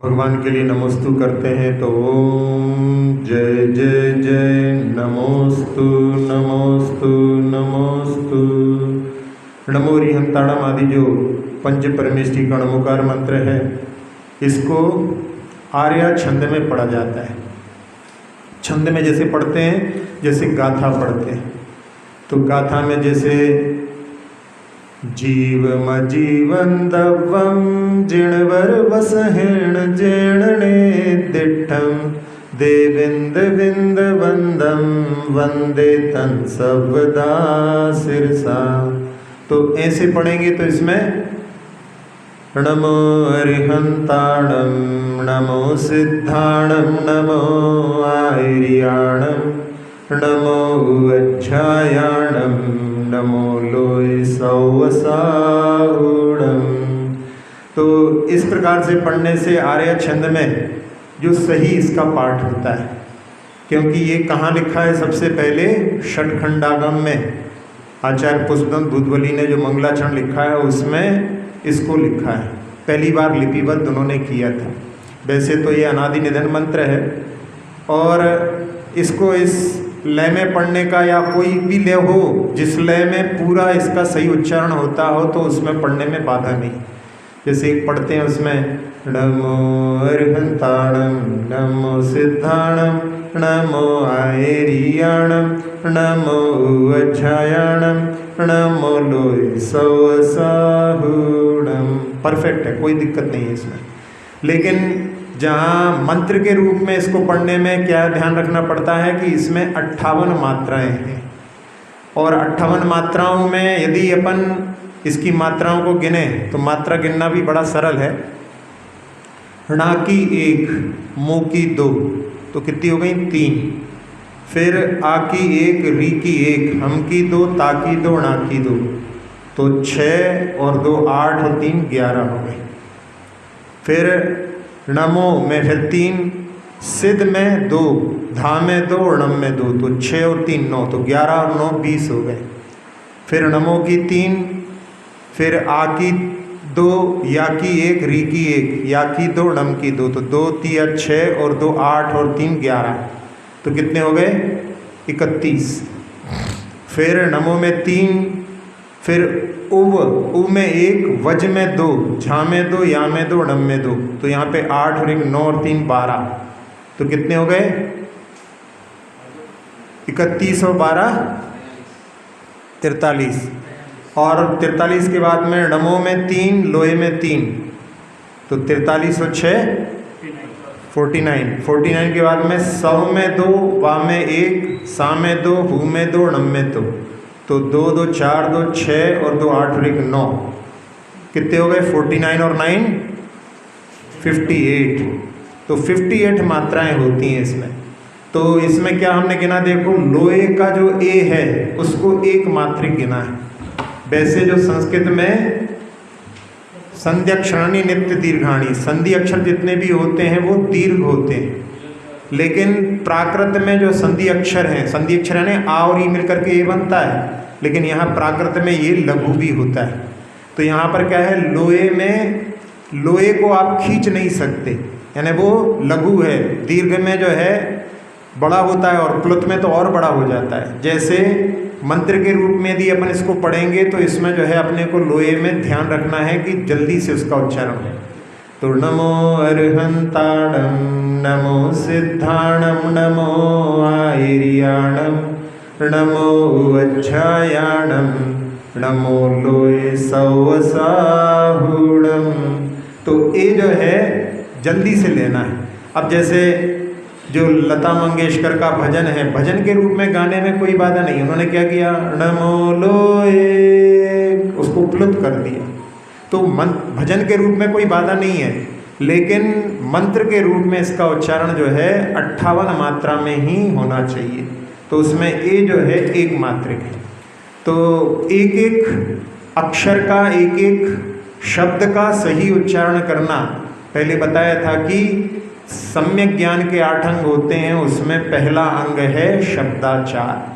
भगवान के लिए नमोस्तु करते हैं तो ओम जय जय जय नमोस्तु नमोस्तु नमोस्तु। नमो रिहंताड़म आदि जो पंच परमेष्टि का नमोकार मंत्र है, इसको आर्या छंद में पढ़ा जाता है। छंद में जैसे पढ़ते हैं, जैसे गाथा पढ़ते हैं, तो गाथा में जैसे जीवम जीवंतवम जिणवर वसहेण जेणने दिठम देविंद विंद वंदम वंदे तन सबदा सिरसा। तो ऐसे पढ़ेंगे तो इसमें नमो अरिहंताणम नमो सिद्धाणम नमो आर्याणम नमो अज्जायाणम नमो लोय सौवसाहुणम। तो इस प्रकार से पढ़ने से आर्य छंद में जो सही इसका पाठ होता है, क्योंकि ये कहाँ लिखा है, सबसे पहले षटखंडागम में आचार्य पुष्पदंत दूधवली ने जो मंगलाचरण लिखा है उसमें इसको लिखा है। पहली बार लिपिबद्ध उन्होंने किया था। वैसे तो ये अनादि निधन मंत्र है और इसको इस लय में पढ़ने का, या कोई भी लय हो जिस लय में पूरा इसका सही उच्चारण होता हो तो उसमें पढ़ने में बाधा नहीं। जैसे एक पढ़ते हैं उसमें नमो अरिहंताणम नमो सिद्धाणम नमो आयरियाणम नमो अज्जायाणम नमो लोय सौवसाहुणम। परफेक्ट है, कोई दिक्कत नहीं है इसमें। लेकिन जहाँ मंत्र के रूप में इसको पढ़ने में क्या ध्यान रखना पड़ता है कि इसमें 58 मात्राएं हैं, और 58 मात्राओं में यदि अपन इसकी मात्राओं को गिने तो मात्रा गिनना भी बड़ा सरल है। णा की 1, मू की 2, तो कितनी हो गई 3। फिर आ की 1, री की 1, हम की 2, ता की 2, णा की 2, तो 6 और 2 8 और 3 11 हो गई। फिर नमो में फिर 3, सिद्ध में 2, धा में 2, णम में 2, तो 6 और 3 9, तो 11 और 9 20 हो गए। फिर नमो की 3, फिर आ की 2, या की 1, री की 1, या की 2, णम की 2, तो 2 3 6 और 2 8 और 3 11, तो कितने हो गए 31। फिर नमो में 3, फिर उव में 1, वज में 2, झा में 2, या में 2, णम में 2, तो यहाँ पे 8 और 1 9 और 3 12, तो कितने हो गए 31 और 12 43। और 43 के बाद में नमो में 3, लोहे में 3, तो 43 और 6 49। 49 के बाद में सौ में 2, वा में 1, सा में 2, हु में 2, णम में 2, तो 2 2 4 2 6 और 2 8 और 1 9, कितने हो गए 49 और 9 58। तो 58 मात्राएं होती हैं इसमें। तो इसमें क्या हमने गिना, देखो लोहे का जो ए है उसको एक मात्रिक गिना है। वैसे जो संस्कृत में संधि अक्षराणी नित्य दीर्घाणी, संधि अक्षर जितने भी होते हैं वो दीर्घ होते हैं, लेकिन प्राकृत में जो संधि अक्षर हैं, संधि अक्षर यानी आ और ई मिलकर के ए बनता है, लेकिन यहाँ प्राकृत में ये लघु भी होता है। तो यहाँ पर क्या है, लोहे में लोहे को आप खींच नहीं सकते, यानी वो लघु है। दीर्घ में जो है बड़ा होता है और प्लुत में तो और बड़ा हो जाता है। जैसे मंत्र के रूप में यदि अपन इसको पढ़ेंगे तो इसमें जो है अपने को लोहे में ध्यान रखना है कि जल्दी से उसका उच्चारण हो। तो नमो अरिहंताणम नमो सिद्धाणम नमो आयरियाणम नमो अज्जायाणम नमो लोय सौवसाहुणम। तो ये जो है जल्दी से लेना है। अब जैसे जो लता मंगेशकर का भजन है, भजन के रूप में गाने में कोई बाधा नहीं, उन्होंने क्या किया, नमो लोए, उसको प्लुत कर दिया। तो भजन के रूप में कोई बाधा नहीं है, लेकिन मंत्र के रूप में इसका उच्चारण जो है 58 मात्रा में ही होना चाहिए। तो उसमें ए जो है एक मात्रिक है। तो एक एक अक्षर का, एक एक शब्द का सही उच्चारण करना, पहले बताया था कि सम्यक ज्ञान के 8 अंग होते हैं, उसमें पहला अंग है शब्दाचार।